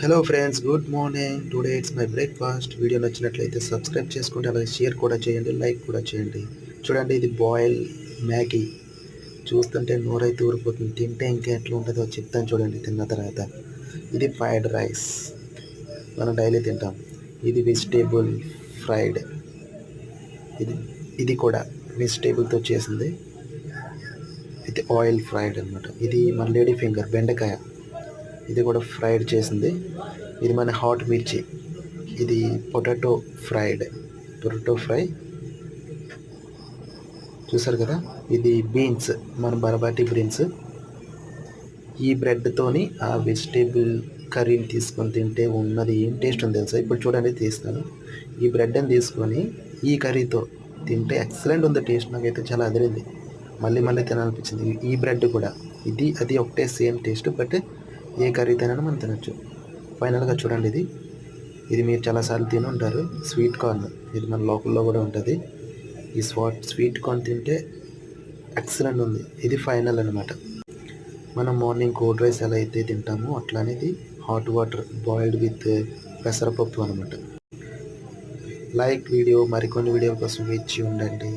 Hello friends, good morning. Today it's my breakfast. Video నచ్చినట్లయితే subscribe చేసుకోండి, అలాగే share కూడా చేయండి, లైక్ కూడా చేయండి. చూడండి, ఇది బాయిల్ మ్యాగీ. చూస్తుంటే నోరైతే ఊరిపోతుంది. తింటే ఇంకా ఎట్లా ఉంటుందో చెప్తాను చూడండి తిన్న తర్వాత. ఇది ఫ్రైడ్ రైస్, మనం డైలీ తింటాం. ఇది వెజిటేబుల్ ఫ్రైడ్. ఇది ఇది కూడా వెజిటేబుల్తో చేసింది. ఇది ఆయిల్ ఫ్రైడ్ అనమాట. ఇది మన లేడీ ఫింగర్ బెండకాయ, ఇది కూడా ఫ్రైడ్ చేసింది. ఇది మన హాట్ మిర్చి. ఇది పొటాటో ఫ్రై చూసారు కదా. ఇది బీన్స్, మన బరబాటి బీన్స్. ఈ బ్రెడ్తోని ఆ వెజిటేబుల్ కర్రీని తీసుకొని తింటే ఉన్నది ఏం టేస్ట్ ఉంది తెలుసా. ఇప్పుడు చూడండి తీస్తాను. ఈ బ్రెడ్ని తీసుకొని ఈ కర్రీతో తింటే ఎక్సలెంట్ ఉంది టేస్ట్. నాకైతే చాలా అదిరింది, మళ్ళీ మళ్ళీ తినాలనిపించింది. ఈ బ్రెడ్ కూడా ఇది అది ఒకటే సేమ్ టేస్ట్, బట్ ఏ కర్రీ తినైనా మనం తినచ్చు. ఫైనల్గా చూడండి, ఇది మీరు చాలాసార్లు తిని ఉంటారు. స్వీట్ కార్న్, ఇది మన లోకల్లో కూడా ఉంటుంది. ఈ స్వీట్ కార్న్ తింటే ఎక్సలెంట్ ఉంది. ఇది ఫైనల్ అనమాట. మనం మార్నింగ్ కోల్డ్ రైస్ ఎలా అయితే తింటామో అట్లానే ఇది హాట్ వాటర్ బాయిల్డ్ విత్ పెసరపప్పు అనమాట. లైక్ వీడియో, మరికొన్ని వీడియో కోసం వేచి ఉండండి.